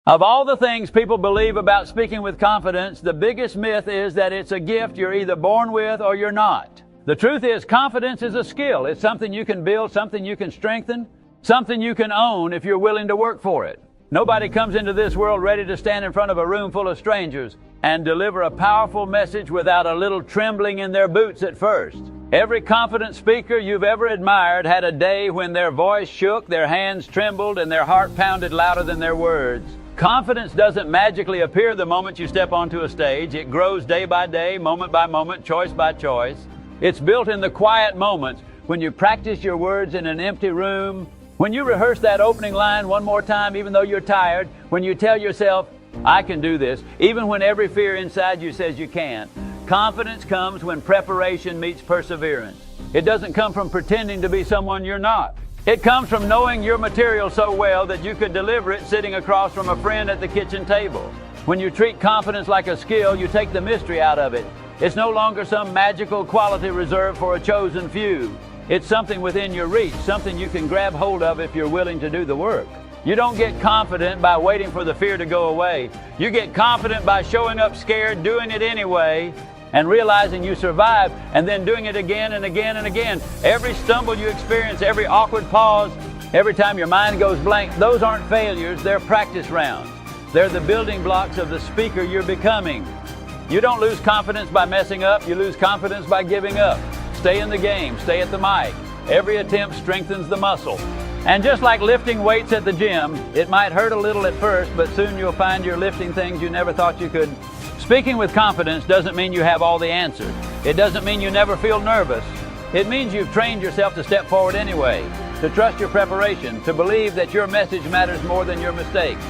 Of all the things people believe about speaking with confidence, the biggest myth is that it's a gift you're either born with or you're not. The truth is, confidence is a skill. It's something you can build, something you can strengthen, something you can own if you're willing to work for it. Nobody comes into this world ready to stand in front of a room full of strangers and deliver a powerful message without a little trembling in their boots at first. Every confident speaker you've ever admired had a day when their voice shook, their hands trembled, and their heart pounded louder than their words. Confidence doesn't magically appear the moment you step onto a stage. It grows day by day, moment by moment, choice by choice. It's built in the quiet moments when you practice your words in an empty room, when you rehearse that opening line one more time even though you're tired, when you tell yourself, I can do this, even when every fear inside you says you can't. Confidence comes when preparation meets perseverance. It doesn't come from pretending to be someone you're not. It comes from knowing your material so well that you could deliver it sitting across from a friend at the kitchen table. When you treat confidence like a skill, you take the mystery out of it. It's no longer some magical quality reserved for a chosen few. It's something within your reach, something you can grab hold of if you're willing to do the work. You don't get confident by waiting for the fear to go away. You get confident by showing up scared, doing it anyway, and realizing you survived, and then doing it again and again and again. Every stumble you experience, every awkward pause, every time your mind goes blank, those aren't failures, they're practice rounds. They're the building blocks of the speaker you're becoming. You don't lose confidence by messing up, you lose confidence by giving up. Stay in the game, stay at the mic. Every attempt strengthens the muscle. And just like lifting weights at the gym, it might hurt a little at first, but soon you'll find you're lifting things you never thought you could. Speaking with confidence doesn't mean you have all the answers. It doesn't mean you never feel nervous. It means you've trained yourself to step forward anyway, to trust your preparation, to believe that your message matters more than your mistakes.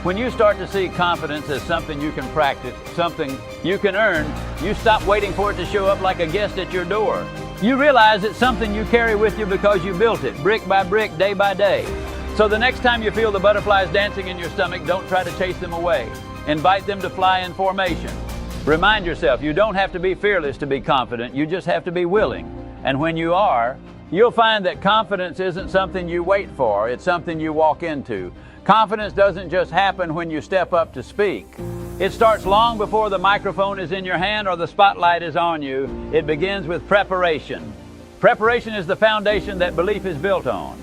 When you start to see confidence as something you can practice, something you can earn, you stop waiting for it to show up like a guest at your door. You realize it's something you carry with you because you built it, brick by brick, day by day. So the next time you feel the butterflies dancing in your stomach, don't try to chase them away. Invite them to fly in formation. Remind yourself, you don't have to be fearless to be confident, you just have to be willing. And when you are, you'll find that confidence isn't something you wait for, it's something you walk into. Confidence doesn't just happen when you step up to speak. It starts long before the microphone is in your hand or the spotlight is on you. It begins with preparation. Preparation is the foundation that belief is built on.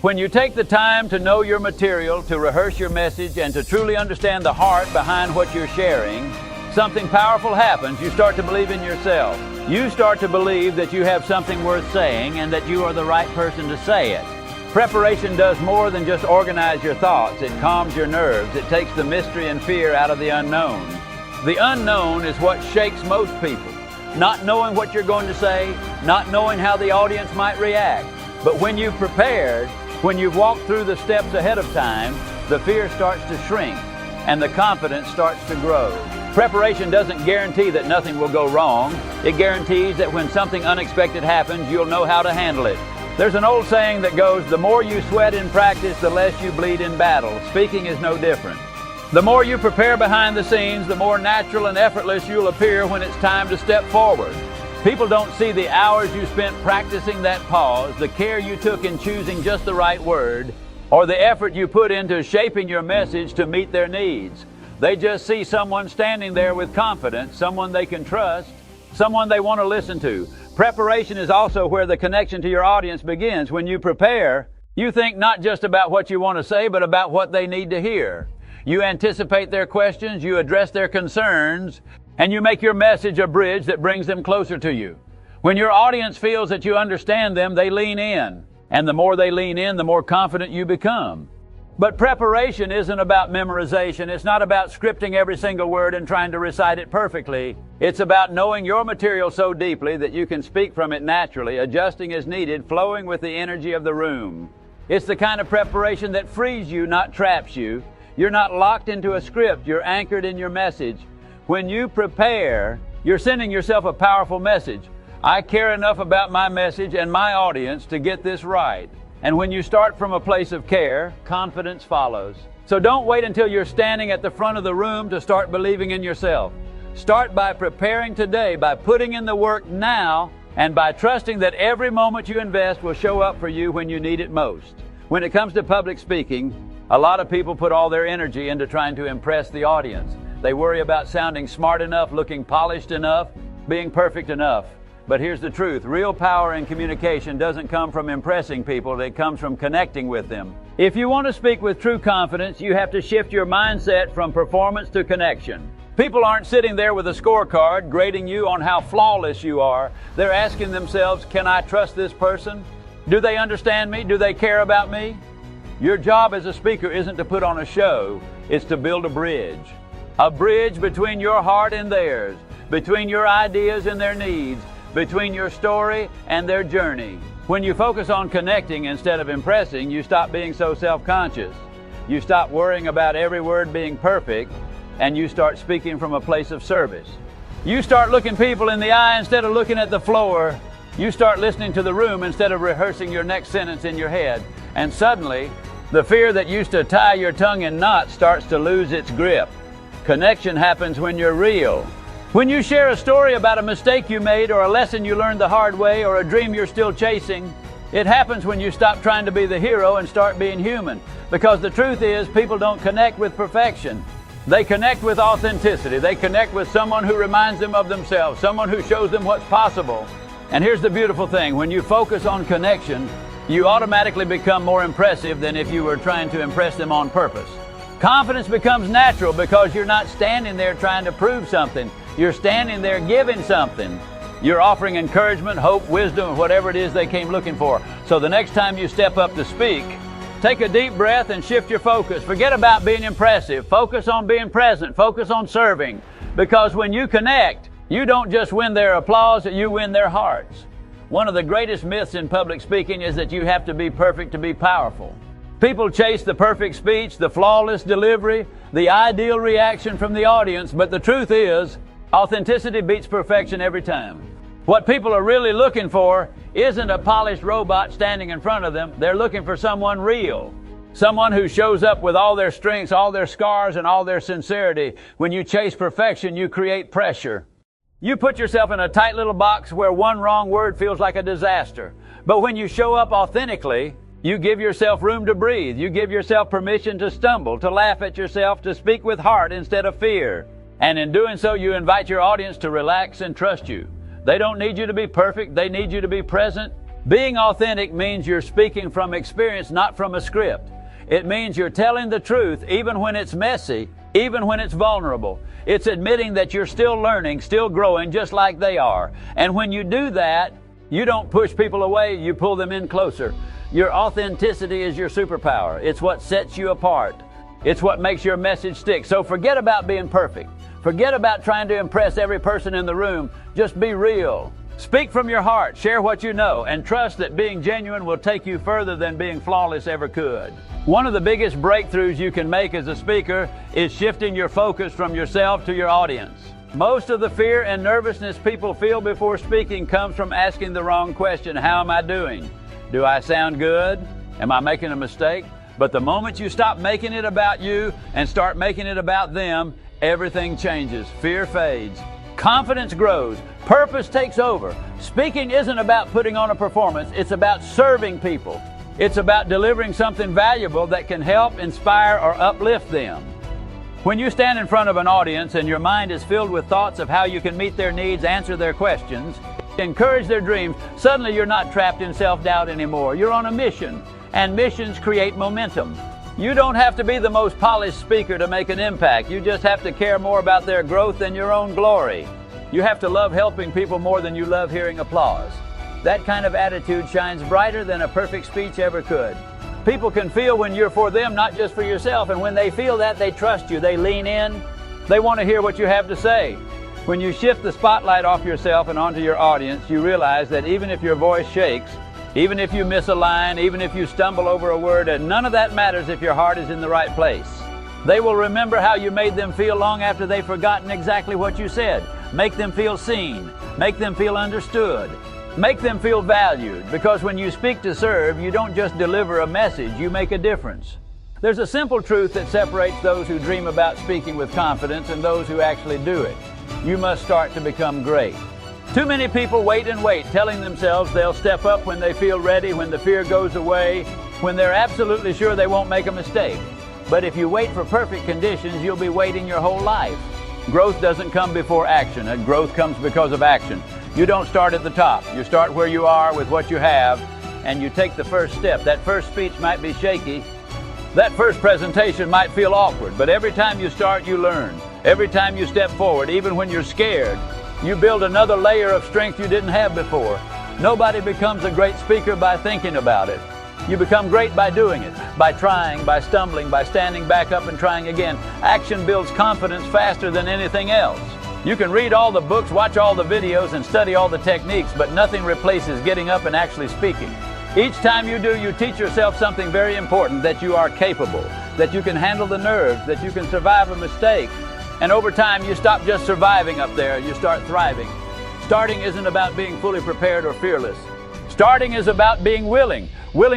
When you take the time to know your material, to rehearse your message, and to truly understand the heart behind what you're sharing, something powerful happens. You start to believe in yourself. You start to believe that you have something worth saying and that you are the right person to say it. Preparation does more than just organize your thoughts. It calms your nerves. It takes the mystery and fear out of the unknown. The unknown is what shakes most people. Not knowing what you're going to say, not knowing how the audience might react. But when you've prepared, when you've walked through the steps ahead of time, the fear starts to shrink and the confidence starts to grow. Preparation doesn't guarantee that nothing will go wrong. It guarantees that when something unexpected happens, you'll know how to handle it. There's an old saying that goes, the more you sweat in practice, the less you bleed in battle. Speaking is no different. The more you prepare behind the scenes, the more natural and effortless you'll appear when it's time to step forward. People don't see the hours you spent practicing that pause, the care you took in choosing just the right word, or the effort you put into shaping your message to meet their needs. They just see someone standing there with confidence, someone they can trust, someone they want to listen to. Preparation is also where the connection to your audience begins. When you prepare, you think not just about what you want to say, but about what they need to hear. You anticipate their questions, you address their concerns, and you make your message a bridge that brings them closer to you. When your audience feels that you understand them, they lean in. And the more they lean in, the more confident you become. But preparation isn't about memorization. It's not about scripting every single word and trying to recite it perfectly. It's about knowing your material so deeply that you can speak from it naturally, adjusting as needed, flowing with the energy of the room. It's the kind of preparation that frees you, not traps you. You're not locked into a script. You're anchored in your message. When you prepare, you're sending yourself a powerful message. I care enough about my message and my audience to get this right. And when you start from a place of care, confidence follows. So don't wait until you're standing at the front of the room to start believing in yourself. Start by preparing today, by putting in the work now, and by trusting that every moment you invest will show up for you when you need it most. When it comes to public speaking, A lot of people put all their energy into trying to impress the audience. They worry about sounding smart enough, looking polished enough, being perfect enough. But here's the truth. Real power in communication doesn't come from impressing people. It comes from connecting with them. If you want to speak with true confidence, you have to shift your mindset from performance to connection. People aren't sitting there with a scorecard grading you on how flawless you are. They're asking themselves, can I trust this person? Do they understand me? Do they care about me? Your job as a speaker isn't to put on a show. It's to build a bridge. A bridge between your heart and theirs, between your ideas and their needs, between your story and their journey. When you focus on connecting instead of impressing, you stop being so self-conscious. You stop worrying about every word being perfect, and you start speaking from a place of service. You start looking people in the eye instead of looking at the floor. You start listening to the room instead of rehearsing your next sentence in your head. And suddenly, the fear that used to tie your tongue in knots starts to lose its grip. Connection happens when you're real. When you share a story about a mistake you made or a lesson you learned the hard way or a dream you're still chasing, it happens when you stop trying to be the hero and start being human. Because the truth is, people don't connect with perfection. They connect with authenticity. They connect with someone who reminds them of themselves, someone who shows them what's possible. And here's the beautiful thing. When you focus on connection, you automatically become more impressive than if you were trying to impress them on purpose. Confidence becomes natural because you're not standing there trying to prove something. You're standing there giving something. You're offering encouragement, hope, wisdom, whatever it is they came looking for. So the next time you step up to speak, take a deep breath and shift your focus. Forget about being impressive. Focus on being present. Focus on serving. Because when you connect, you don't just win their applause, you win their hearts. One of the greatest myths in public speaking is that you have to be perfect to be powerful. People chase the perfect speech, the flawless delivery, the ideal reaction from the audience, but the truth is, authenticity beats perfection every time. What people are really looking for isn't a polished robot standing in front of them. They're looking for someone real. Someone who shows up with all their strengths, all their scars, and all their sincerity. When you chase perfection, you create pressure. You put yourself in a tight little box where one wrong word feels like a disaster. But when you show up authentically, you give yourself room to breathe. You give yourself permission to stumble, to laugh at yourself, to speak with heart instead of fear. And in doing so, you invite your audience to relax and trust you. They don't need you to be perfect. They need you to be present. Being authentic means you're speaking from experience, not from a script. It means you're telling the truth even when it's messy, even when it's vulnerable. It's admitting that you're still learning, still growing, just like they are. And when you do that, you don't push people away, you pull them in closer. Your authenticity is your superpower. It's what sets you apart. It's what makes your message stick. So forget about being perfect. Forget about trying to impress every person in the room. Just be real. Speak from your heart, share what you know, and trust that being genuine will take you further than being flawless ever could. One of the biggest breakthroughs you can make as a speaker is shifting your focus from yourself to your audience. Most of the fear and nervousness people feel before speaking comes from asking the wrong question. How am I doing? Do I sound good? Am I making a mistake? But the moment you stop making it about you and start making it about them, everything changes. Fear fades. Confidence grows. Purpose takes over. Speaking isn't about putting on a performance. It's about serving people. It's about delivering something valuable that can help, inspire, or uplift them. When you stand in front of an audience and your mind is filled with thoughts of how you can meet their needs, answer their questions, encourage their dreams, suddenly you're not trapped in self-doubt anymore. You're on a mission, and missions create momentum. You don't have to be the most polished speaker to make an impact. You just have to care more about their growth than your own glory. You have to love helping people more than you love hearing applause. That kind of attitude shines brighter than a perfect speech ever could. People can feel when you're for them, not just for yourself, and when they feel that, they trust you. They lean in. They want to hear what you have to say. When you shift the spotlight off yourself and onto your audience, you realize that even if your voice shakes, even if you miss a line, even if you stumble over a word, and none of that matters if your heart is in the right place. They will remember how you made them feel long after they've forgotten exactly what you said. Make them feel seen. Make them feel understood. Make them feel valued, because when you speak to serve, you don't just deliver a message, you make a difference. There's a simple truth that separates those who dream about speaking with confidence and those who actually do it. You must start to become great. Too many people wait and wait, telling themselves they'll step up when they feel ready, when the fear goes away, when they're absolutely sure they won't make a mistake. But if you wait for perfect conditions, you'll be waiting your whole life. Growth doesn't come before action, and growth comes because of action. You don't start at the top. You start where you are with what you have, and you take the first step. That first speech might be shaky. That first presentation might feel awkward, but every time you start, you learn. Every time you step forward, even when you're scared, you build another layer of strength you didn't have before. Nobody becomes a great speaker by thinking about it. You become great by doing it, by trying, by stumbling, by standing back up and trying again. Action builds confidence faster than anything else. You can read all the books, watch all the videos, and study all the techniques, but nothing replaces getting up and actually speaking. Each time you do, you teach yourself something very important, that you are capable, that you can handle the nerves, that you can survive a mistake. And over time, you stop just surviving up there, you start thriving. Starting isn't about being fully prepared or fearless. Starting is about being willing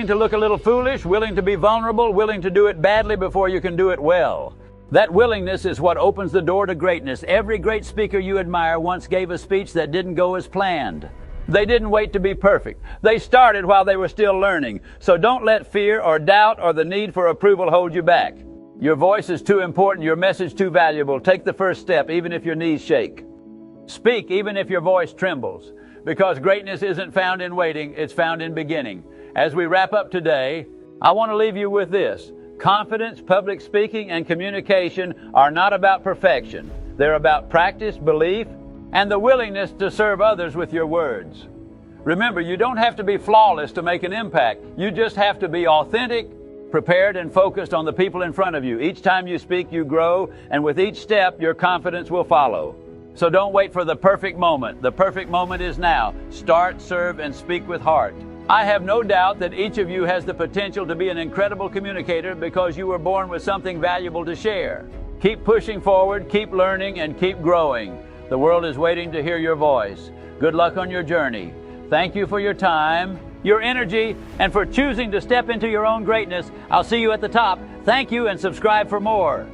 to look a little foolish, willing to be vulnerable, willing to do it badly before you can do it well. That willingness is what opens the door to greatness. Every great speaker you admire once gave a speech that didn't go as planned. They didn't wait to be perfect. They started while they were still learning. So don't let fear or doubt or the need for approval hold you back. Your voice is too important, your message too valuable. Take the first step, even if your knees shake. Speak, even if your voice trembles. Because greatness isn't found in waiting, it's found in beginning. As we wrap up today, I want to leave you with this. Confidence, public speaking, and communication are not about perfection. They're about practice, belief, and the willingness to serve others with your words. Remember, you don't have to be flawless to make an impact. You just have to be authentic, prepared, and focused on the people in front of you. Each time you speak, you grow, and with each step, your confidence will follow. So don't wait for the perfect moment. The perfect moment is now. Start, serve, and speak with heart. I have no doubt that each of you has the potential to be an incredible communicator because you were born with something valuable to share. Keep pushing forward, keep learning, and keep growing. The world is waiting to hear your voice. Good luck on your journey. Thank you for your time, your energy, and for choosing to step into your own greatness. I'll see you at the top. Thank you, and subscribe for more.